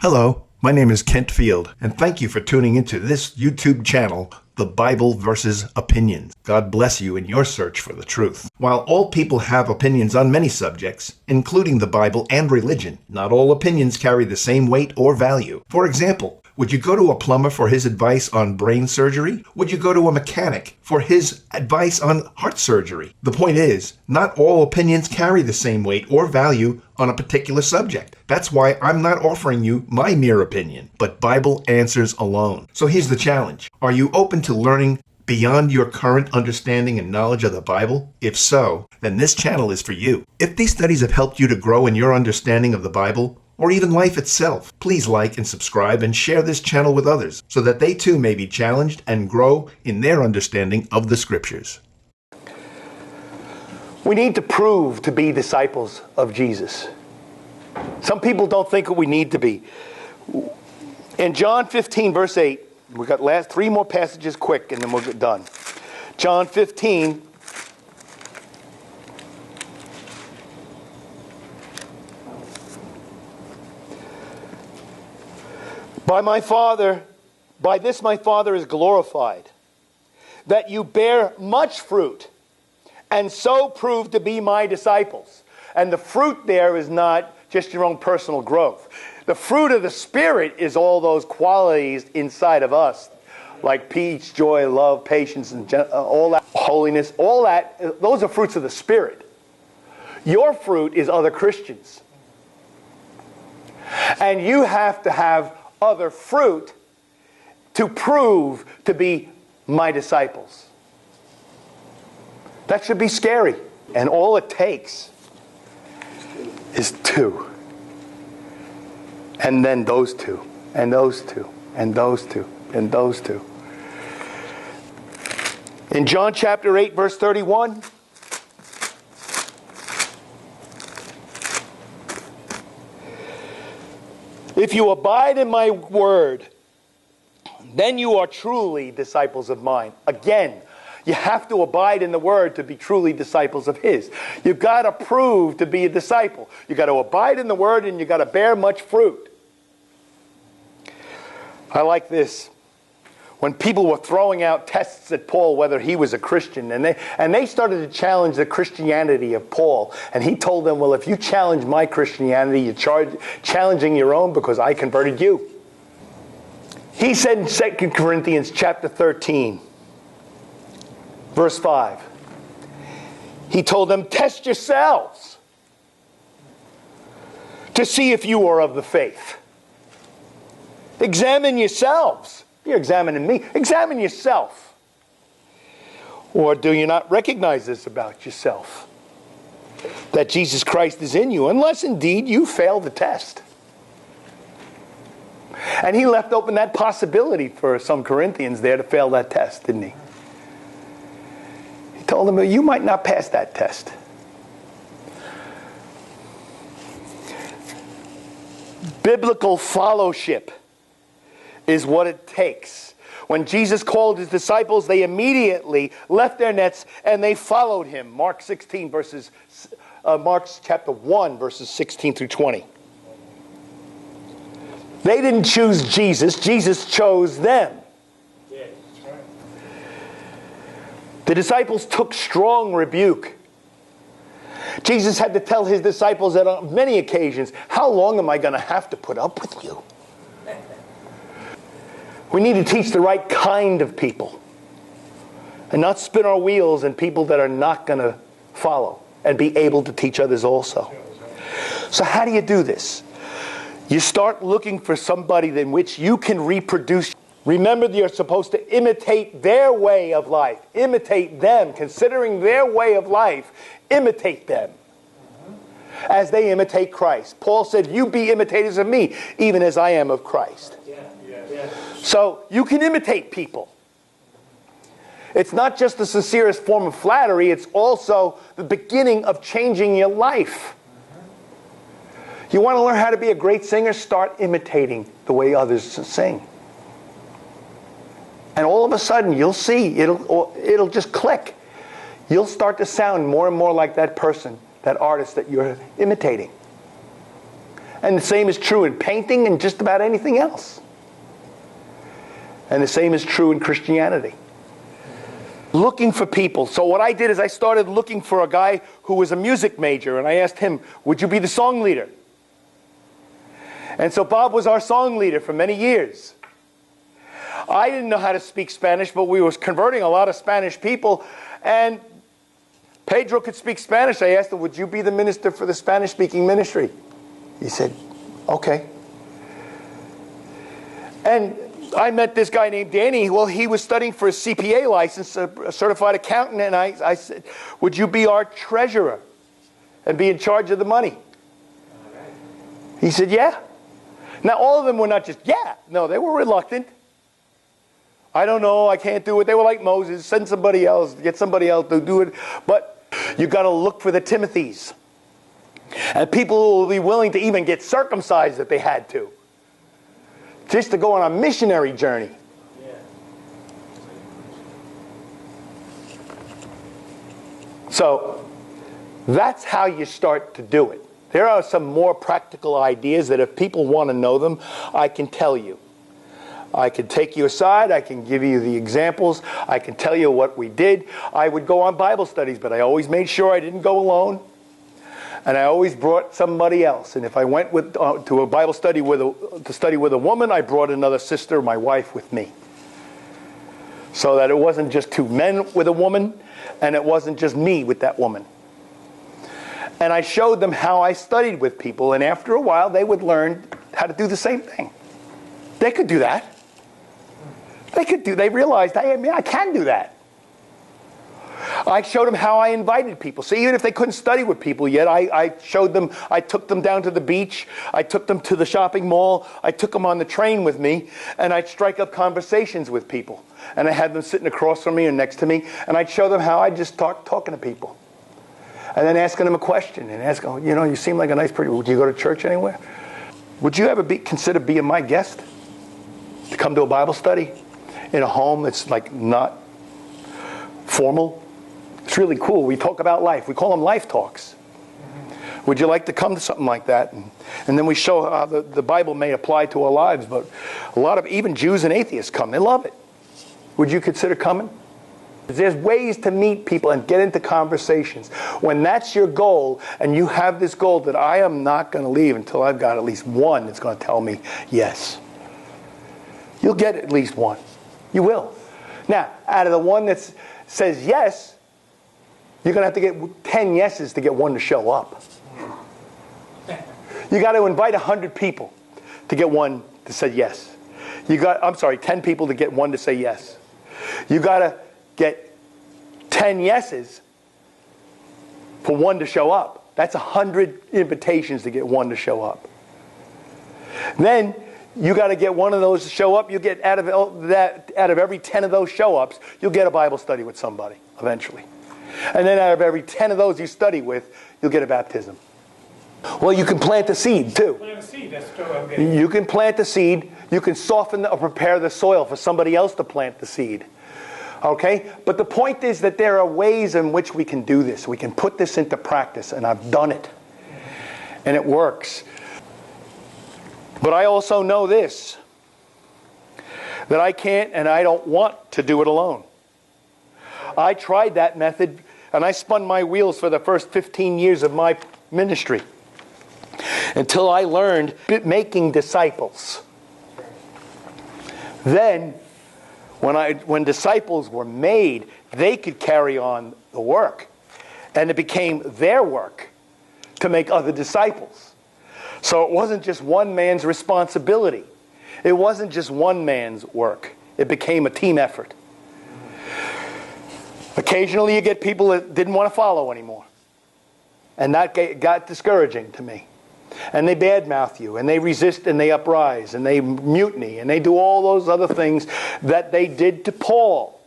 Hello, my name is Kent Field, and thank you for tuning into this YouTube channel, The Bible versus Opinions. God bless you in your search for the truth. While all people have opinions on many subjects, including the Bible and religion, not all opinions carry the same weight or value. For example, would you go to a plumber for his advice on brain surgery? Would you go to a mechanic for his advice on heart surgery? The point is, not all opinions carry the same weight or value on a particular subject. That's why I'm not offering you my mere opinion, but Bible answers alone. So here's the challenge. Are you open to learning beyond your current understanding and knowledge of the Bible? If so, then this channel is for you. If these studies have helped you to grow in your understanding of the Bible, or even life itself, please like and subscribe and share this channel with others so that they too may be challenged and grow in their understanding of the Scriptures. We need to prove to be disciples of Jesus. Some people don't think we need to be. In John 15, verse 8, we've got three more passages quick and then we'll get done. John 15, By this my Father is glorified, that you bear much fruit, and so prove to be my disciples. And the fruit there is not just your own personal growth. The fruit of the Spirit is all those qualities inside of us, like peace, joy, love, patience, and all that, holiness, all that. Those are fruits of the Spirit. Your fruit is other Christians. And you have to have other fruit to prove to be my disciples. That should be scary. And all it takes is two. And then those two. And those two. And those two. And those two. In John chapter 8, verse 31, if you abide in my word, then you are truly disciples of mine. Again, you have to abide in the word to be truly disciples of his. You've got to prove to be a disciple. You've got to abide in the word and you've got to bear much fruit. I like this. When people were throwing out tests at Paul whether he was a Christian, and they started to challenge the Christianity of Paul, and he told them, well, if you challenge my Christianity, you're challenging your own because I converted you. He said in 2 Corinthians chapter 13, verse 5, he told them, test yourselves to see if you are of the faith. Examine yourselves. You're examining me. Examine yourself. Or do you not recognize this about yourself? That Jesus Christ is in you, unless indeed you fail the test. And he left open that possibility for some Corinthians there to fail that test, didn't he? He told them, well, you might not pass that test. Biblical fellowship is what it takes. When Jesus called his disciples, they immediately left their nets and they followed him. Mark chapter 1, verses 16 through 20. They didn't choose Jesus. Jesus chose them. Yeah, that's right. The disciples took strong rebuke. Jesus had to tell his disciples that on many occasions, how long am I going to have to put up with you? We need to teach the right kind of people and not spin our wheels in people that are not going to follow and be able to teach others also. So how do you do this? You start looking for somebody in which you can reproduce. Remember, you're supposed to imitate their way of life. Imitate them. Considering their way of life, imitate them as they imitate Christ. Paul said, you be imitators of me, even as I am of Christ. So you can imitate people. It's not just the sincerest form of flattery, it's also the beginning of changing your life. You want to learn how to be a great singer? Start imitating the way others sing. And all of a sudden, you'll see, it'll just click. You'll start to sound more and more like that person, that artist that you're imitating. And the same is true in painting and just about anything else. And the same is true in Christianity. Looking for people. So what I did is I started looking for a guy who was a music major, and I asked him, would you be the song leader? And so Bob was our song leader for many years. I didn't know how to speak Spanish, but we was converting a lot of Spanish people, and Pedro could speak Spanish. I asked him, would you be the minister for the Spanish-speaking ministry? He said, okay. And I met this guy named Danny. Well, he was studying for a CPA license, a certified accountant, and I said, would you be our treasurer and be in charge of the money? He said, yeah. Now, all of them were not just, yeah. No, they were reluctant. I don't know, I can't do it. They were like Moses, send somebody else, get somebody else to do it. But you got to look for the Timothys. And people who will be willing to even get circumcised if they had to. Just to go on a missionary journey. So, that's how you start to do it. There are some more practical ideas that if people want to know them, I can tell you. I can take you aside, I can give you the examples, I can tell you what we did. I would go on Bible studies, but I always made sure I didn't go alone. And I always brought somebody else. And if I went to a Bible study to study with a woman, I brought another sister, my wife, with me. So that it wasn't just two men with a woman, and it wasn't just me with that woman. And I showed them how I studied with people, and after a while, they would learn how to do the same thing. They could do that. They realized, I can do that. I showed them how I invited people. So even if they couldn't study with people yet, I showed them, I took them down to the beach, I took them to the shopping mall, I took them on the train with me, and I'd strike up conversations with people. And I had them sitting across from me and next to me, and I'd show them how I just talking to people. And then asking them a question, and asking, you seem like a nice person. Would you go to church anywhere? Would you ever consider being my guest? To come to a Bible study in a home that's like not formal? It's really cool. We talk about life. We call them life talks. Would you like to come to something like that? And then we show how the Bible may apply to our lives, but a lot of even Jews and atheists come. They love it. Would you consider coming? There's ways to meet people and get into conversations. When that's your goal, and you have this goal that I am not going to leave until I've got at least one that's going to tell me yes. You'll get at least one. You will. Now, out of the one that says yes, you're going to have to get 10 yeses to get one to show up. You got to invite 100 people to get one to say yes. 10 people to get one to say yes. You got to get 10 yeses for one to show up. That's 100 invitations to get one to show up. Then you got to get one of those to show up. You get out of every 10 of those show-ups, you'll get a Bible study with somebody eventually. And then out of every 10 of those you study with, you'll get a baptism. Well, you can plant the seed too. Plant a seed, that's true. You can plant the seed. You can soften or prepare the soil for somebody else to plant the seed. Okay? But the point is that there are ways in which we can do this. We can put this into practice, and I've done it. And it works. But I also know this, that I can't and I don't want to do it alone. I tried that method, and I spun my wheels for the first 15 years of my ministry until I learned making disciples. Then, when disciples were made, they could carry on the work. And it became their work to make other disciples. So it wasn't just one man's responsibility. It wasn't just one man's work. It became a team effort. Occasionally you get people that didn't want to follow anymore. And that got discouraging to me. And they badmouth you, and they resist, and they uprise, and they mutiny, and they do all those other things that they did to Paul.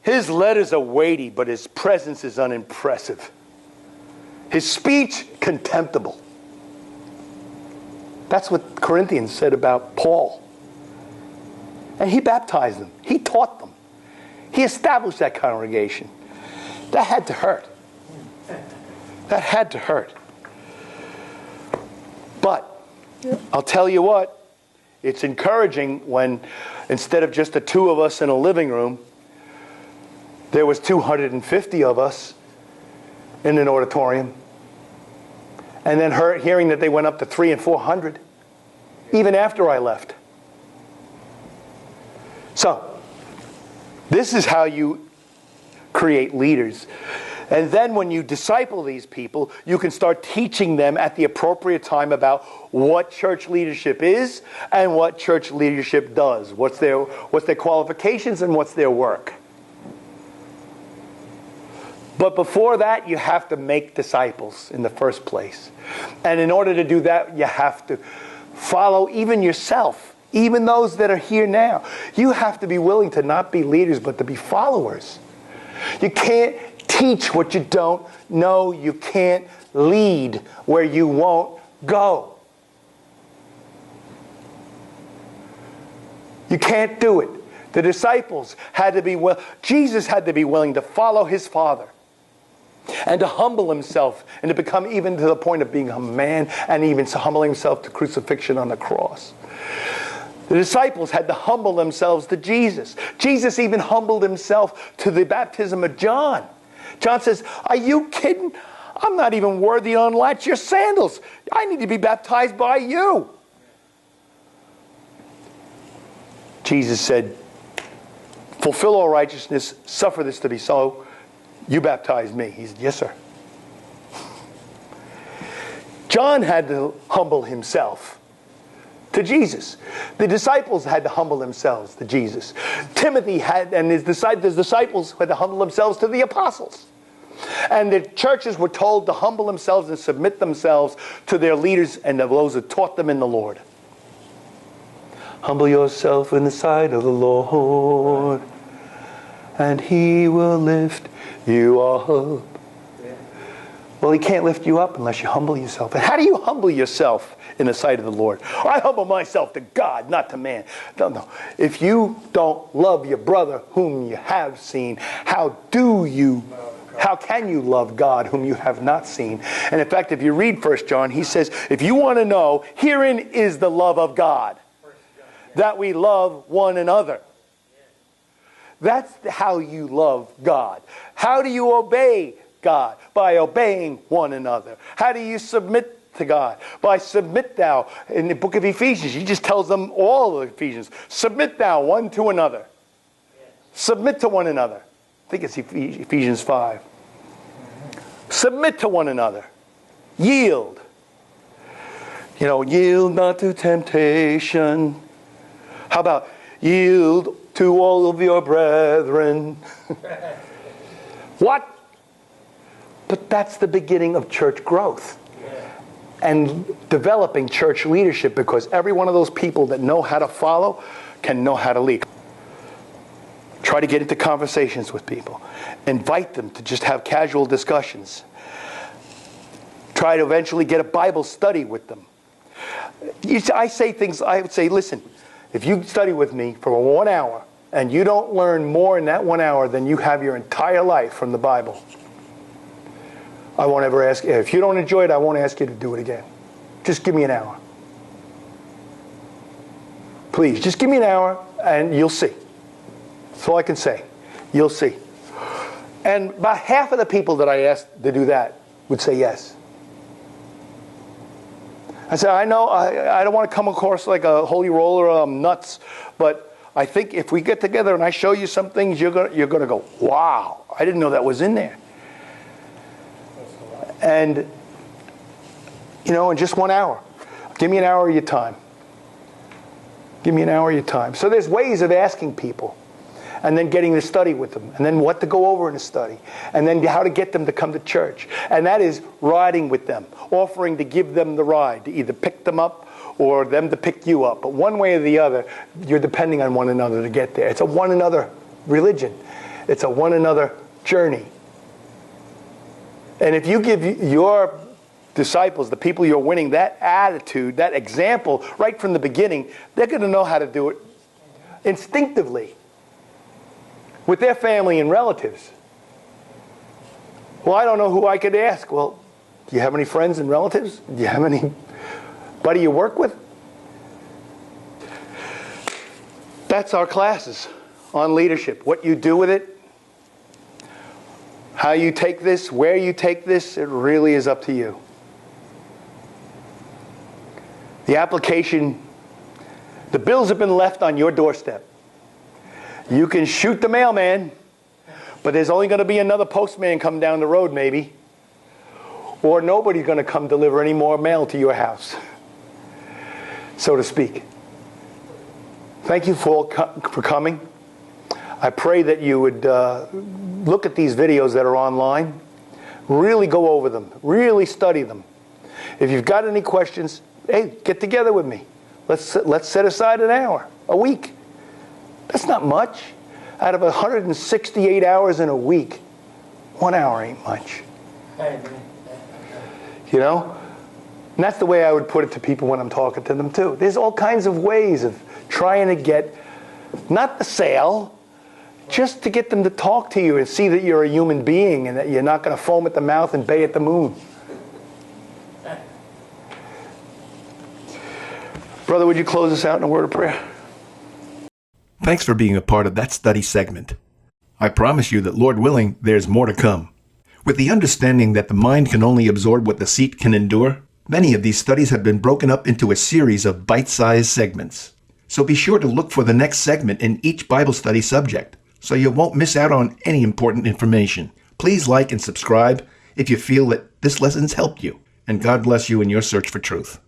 His letters are weighty, but his presence is unimpressive. His speech, contemptible. That's what Corinthians said about Paul. And he baptized them. He taught them. He established that congregation. That had to hurt. That had to hurt. But I'll tell you what, it's encouraging when instead of just the two of us in a living room, there was 250 of us in an auditorium. And then hearing that they went up to 300 and 400, even after I left. So, this is how you create leaders. And then when you disciple these people, you can start teaching them at the appropriate time about what church leadership is and what church leadership does. What's their qualifications and what's their work. But before that, you have to make disciples in the first place. And in order to do that, you have to follow even yourself, even those that are here now. You have to be willing to not be leaders, but to be followers. You can't teach what you don't know. You can't lead where you won't go. You can't do it. The disciples had to be Jesus had to be willing to follow his Father and to humble himself and to become even to the point of being a man and even humbling himself to crucifixion on the cross. The disciples had to humble themselves to Jesus. Jesus even humbled himself to the baptism of John. John says, "Are you kidding? I'm not even worthy to unlatch your sandals. I need to be baptized by you." Jesus said, "Fulfill all righteousness, suffer this to be so. You baptize me." He said, "Yes, sir." John had to humble himself to Jesus. The disciples had to humble themselves to Jesus. Timothy had, and his disciples had to humble themselves to the apostles. And the churches were told to humble themselves and submit themselves to their leaders and to those who taught them in the Lord. Humble yourself in the sight of the Lord, and he will lift you up. Well, he can't lift you up unless you humble yourself. And how do you humble yourself in the sight of the Lord? I humble myself to God, not to man. No. If you don't love your brother whom you have seen, how can you love God whom you have not seen? And in fact, if you read 1 John, he says, if you want to know, herein is the love of God, that we love one another. That's how you love God. How do you obey God? By obeying one another. How do you submit to God? By submit thou. In the book of Ephesians, he just tells them, all of Ephesians, submit thou one to another. Submit to one another. I think it's Ephesians 5. Submit to one another. Yield. Yield not to temptation. How about yield to all of your brethren? What? But that's the beginning of church growth and developing church leadership, because every one of those people that know how to follow can know how to lead. Try to get into conversations with people. Invite them to just have casual discussions. Try to eventually get a Bible study with them. I would say, listen, if you study with me for 1 hour and you don't learn more in that 1 hour than you have your entire life from the Bible, I won't ever ask you. If you don't enjoy it, I won't ask you to do it again. Just give me an hour. Please, just give me an hour and you'll see. That's all I can say. You'll see. And about half of the people that I asked to do that would say yes. I said, I know I don't want to come across like a holy roller or I'm nuts, but I think if we get together and I show you some things, you're going to go, wow, I didn't know that was in there. And, in just 1 hour. Give me an hour of your time. Give me an hour of your time. So there's ways of asking people, and then getting to study with them, and then what to go over in a study, and then how to get them to come to church. And that is riding with them, offering to give them the ride, to either pick them up or them to pick you up. But one way or the other, you're depending on one another to get there. It's a one another religion. It's a one another journey. And if you give your disciples, the people you're winning, that attitude, that example right from the beginning, they're going to know how to do it instinctively with their family and relatives. Well, I don't know who I could ask. Well, Do you have any friends and relatives? Do you have anybody you work with? That's our classes on leadership. What you do with it, how you take this, where you take this, it really is up to you. The application, the bills have been left on your doorstep. You can shoot the mailman, but there's only going to be another postman come down the road maybe, or nobody's going to come deliver any more mail to your house, so to speak. Thank you for coming. I pray that you would look at these videos that are online, really go over them, really study them. If you've got any questions, hey, get together with me. Let's set aside an hour, a week. That's not much. Out of 168 hours in a week, 1 hour ain't much. You know? And that's the way I would put it to people when I'm talking to them too. There's all kinds of ways of trying to get, not the sale, just to get them to talk to you and see that you're a human being and that you're not going to foam at the mouth and bay at the moon. Brother, would you close us out in a word of prayer? Thanks for being a part of that study segment. I promise you that, Lord willing, there's more to come. With the understanding that the mind can only absorb what the seat can endure, many of these studies have been broken up into a series of bite-sized segments. So be sure to look for the next segment in each Bible study subject, so you won't miss out on any important information. Please like and subscribe if you feel that this lesson's helped you, and God bless you in your search for truth.